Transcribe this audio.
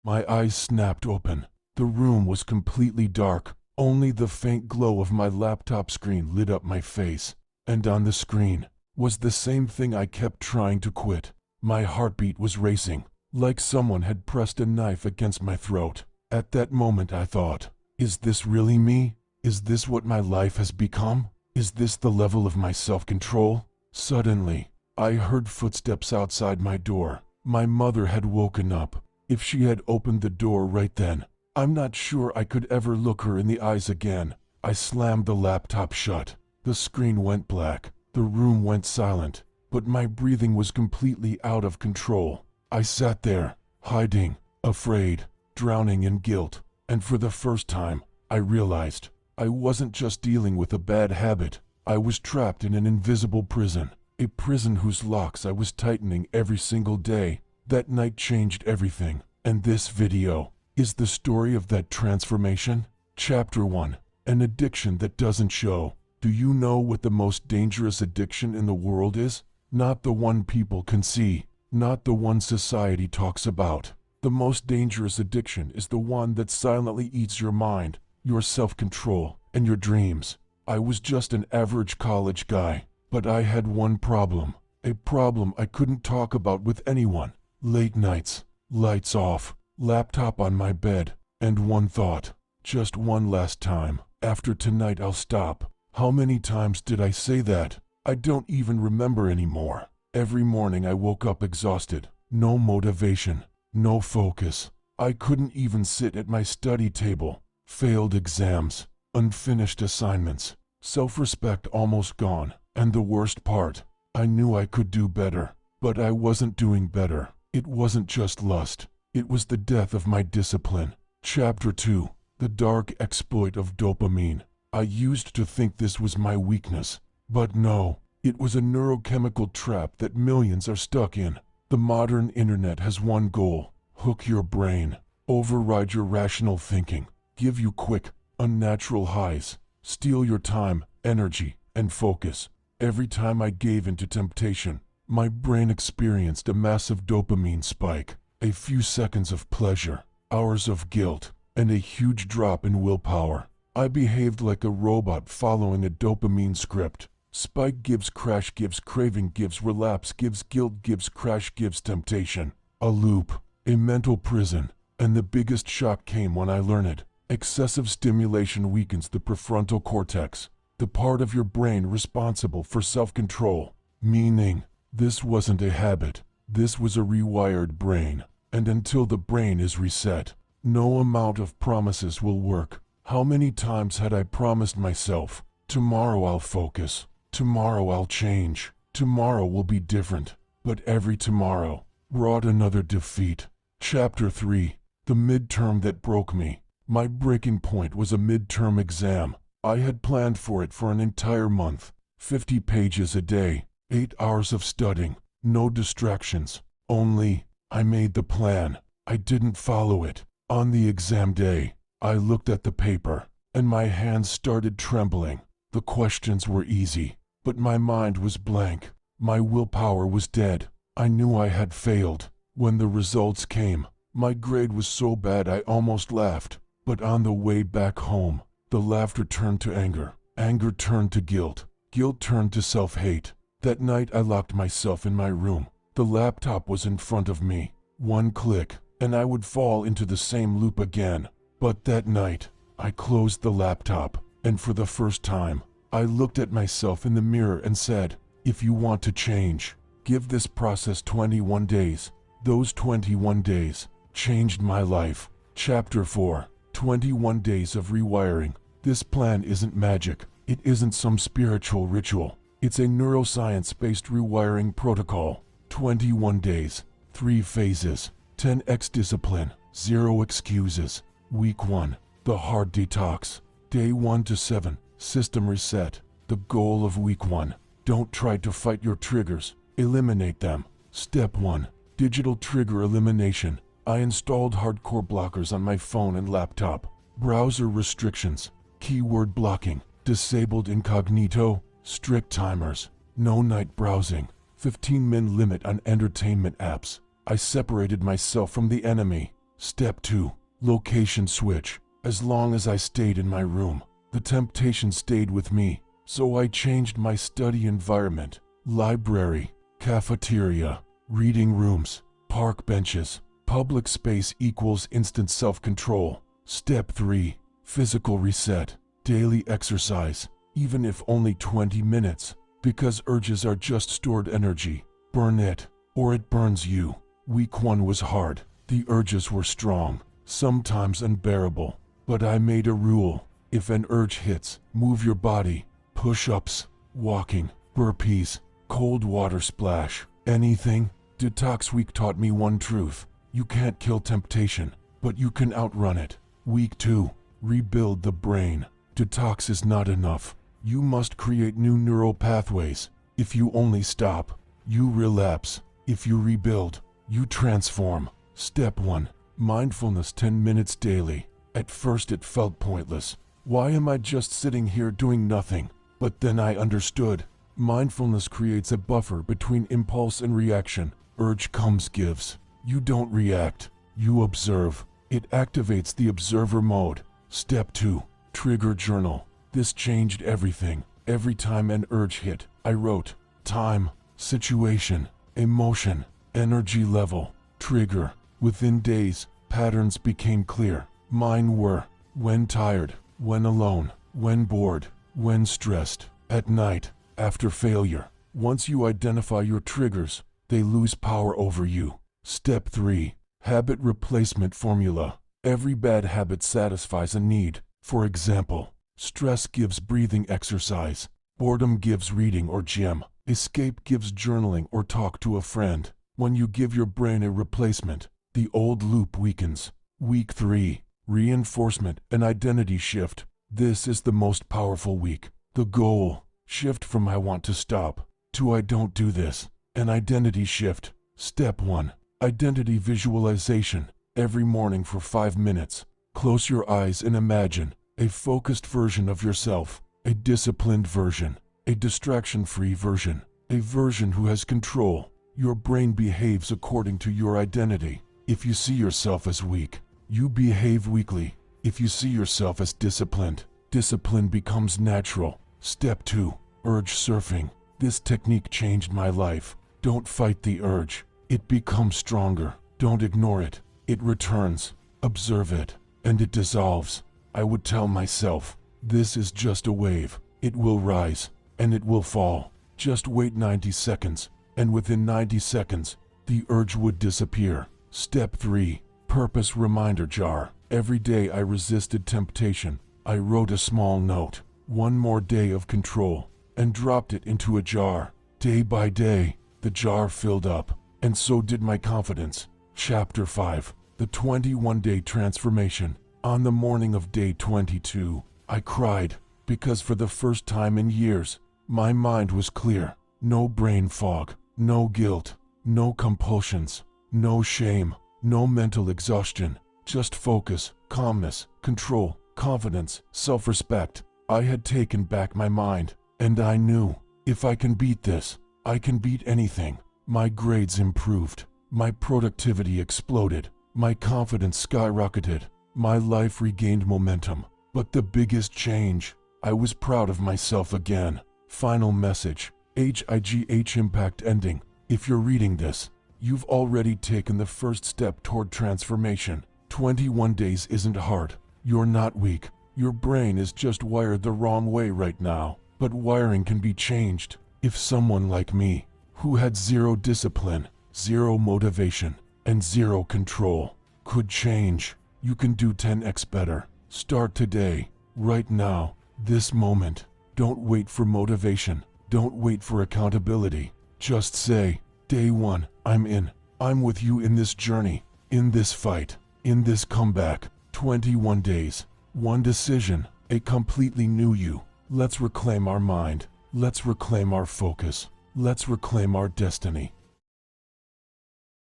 My eyes snapped open. The room was completely dark. Only the faint glow of my laptop screen lit up my face. And on the screen was the same thing I kept trying to quit. My heartbeat was racing, like someone had pressed a knife against my throat. At that moment I thought, is this really me? Is this what my life has become? Is this the level of my self-control? Suddenly, I heard footsteps outside my door. My mother had woken up. If she had opened the door right then, I'm not sure I could ever look her in the eyes again. I slammed the laptop shut. The screen went black. The room went silent. But my breathing was completely out of control. I sat there, hiding, afraid, drowning in guilt. And for the first time, I realized I wasn't just dealing with a bad habit. I was trapped in an invisible prison. A prison whose locks I was tightening every single day. That night changed everything. And this video is the story of that transformation. Chapter 1. An addiction that doesn't show. Do you know what the most dangerous addiction in the world is? Not the one people can see. Not the one society talks about. The most dangerous addiction is the one that silently eats your mind, your self-control, and your dreams. I was just an average college guy, but I had one problem. A problem I couldn't talk about with anyone. Late nights, lights off, laptop on my bed, and one thought. Just one last time. After tonight I'll stop. How many times did I say that? I don't even remember anymore. Every morning I woke up exhausted. No motivation. No focus. I couldn't even sit at my study table. Failed exams. Unfinished assignments. Self-respect almost gone. And the worst part, I knew I could do better. But I wasn't doing better. It wasn't just lust. It was the death of my discipline. Chapter 2. The dark exploit of dopamine. I used to think this was my weakness. But no, it was a neurochemical trap that millions are stuck in. The modern internet has one goal: hook your brain, override your rational thinking, give you quick, unnatural highs, steal your time, energy, and focus. Every time I gave into temptation, my brain experienced a massive dopamine spike, a few seconds of pleasure, hours of guilt, and a huge drop in willpower. I behaved like a robot following a dopamine script. Spike gives crash, gives craving, gives relapse, gives guilt, gives crash, gives temptation. A loop, a mental prison. And the biggest shock came when I learned. Excessive stimulation weakens the prefrontal cortex, the part of your brain responsible for self-control. Meaning, this wasn't a habit. This was a rewired brain. And until the brain is reset, no amount of promises will work. How many times had I promised myself, tomorrow I'll focus. Tomorrow I'll change. Tomorrow will be different. But every tomorrow brought another defeat. Chapter 3. The midterm that broke me. My breaking point was a midterm exam. I had planned for it for an entire month. 50 pages a day. 8 hours of studying. No distractions. Only, I made the plan. I didn't follow it. On the exam day, I looked at the paper, and my hands started trembling. The questions were easy, but my mind was blank. My willpower was dead. I knew I had failed. When the results came, my grade was so bad I almost laughed. But on the way back home, the laughter turned to anger. Anger turned to guilt. Guilt turned to self-hate. That night I locked myself in my room. The laptop was in front of me. One click, and I would fall into the same loop again. But that night, I closed the laptop, and for the first time, I looked at myself in the mirror and said, if you want to change, give this process 21 days. Those 21 days changed my life. Chapter 4. 21 days of rewiring. This plan isn't magic. It isn't some spiritual ritual. It's a neuroscience-based rewiring protocol. 21 days, 3 phases, 10x discipline, 0 excuses. Week 1. The hard detox. Day 1 to 7. System reset. The goal of week 1. Don't try to fight your triggers. Eliminate them. Step 1. Digital trigger elimination. I installed hardcore blockers on my phone and laptop. Browser restrictions. Keyword blocking. Disabled incognito. Strict timers. No night browsing. 15-minute limit on entertainment apps. I separated myself from the enemy. Step 2. Location switch. As long as I stayed in my room, the temptation stayed with me, so I changed my study environment. Library, cafeteria, reading rooms, park benches. Public space equals instant self-control. Step 3. Physical reset. Daily exercise, even if only 20 minutes, because urges are just stored energy. Burn it, or it burns you. Week 1 was hard. The urges were strong, sometimes unbearable. But I made a rule. If an urge hits, move your body. Push-ups, walking, burpees, cold water splash, anything. Detox week taught me one truth. You can't kill temptation, but you can outrun it. Week 2. Rebuild the brain. Detox is not enough. You must create new neural pathways. If you only stop, you relapse. If you rebuild, you transform. Step 1. Mindfulness 10 minutes daily. At first it felt pointless. Why am I just sitting here doing nothing? But then I understood. Mindfulness creates a buffer between impulse and reaction. Urge comes, gives. You don't react. You observe. It activates the observer mode. Step 2. Trigger journal. This changed everything. Every time an urge hit, I wrote time, situation, emotion, energy level, trigger. Within days, patterns became clear. Mine were when tired, when alone, when bored, when stressed, at night, after failure. Once you identify your triggers, they lose power over you. Step 3. Habit replacement formula. Every bad habit satisfies a need. For example, stress gives breathing exercise. Boredom gives reading or gym. Escape gives journaling or talk to a friend. When you give your brain a replacement, the old loop weakens. Week 3. Reinforcement and identity shift. This is the most powerful week. The goal. Shift from I want to stop to I don't do this. An identity shift. Step 1. Identity visualization. Every morning for 5 minutes. Close your eyes and imagine a focused version of yourself, a disciplined version, a distraction-free version, a version who has control. Your brain behaves according to your identity. If you see yourself as weak, you behave weakly. If you see yourself as disciplined, discipline becomes natural. Step 2. Urge surfing. This technique changed my life. Don't fight the urge. It becomes stronger. Don't ignore it. It returns. Observe it. And it dissolves. I would tell myself, this is just a wave. It will rise, and it will fall. Just wait 90 seconds, and within 90 seconds, the urge would disappear. Step 3. Purpose reminder jar. Every day I resisted temptation, I wrote a small note, one more day of control, and dropped it into a jar. Day by day, the jar filled up, and so did my confidence. Chapter 5. The 21-day transformation. On the morning of day 22, I cried, because for the first time in years, my mind was clear. No brain fog, no guilt, no compulsions, no shame, no mental exhaustion, just focus, calmness, control, confidence, self-respect. I had taken back my mind, and I knew, if I can beat this, I can beat anything. My grades improved, my productivity exploded, my confidence skyrocketed, my life regained momentum. But the biggest change, I was proud of myself again. Final message. HIGH impact ending. If you're reading this, you've already taken the first step toward transformation. 21 days isn't hard. You're not weak. Your brain is just wired the wrong way right now. But wiring can be changed. If someone like me, who had zero discipline, zero motivation, and zero control, could change, you can do 10x better. Start today, right now, this moment. Don't wait for motivation. Don't wait for accountability. Just say, day 1, I'm in. I'm with you in this journey, in this fight, in this comeback. 21 days, one decision, a completely new you. Let's reclaim our mind. Let's reclaim our focus. Let's reclaim our destiny.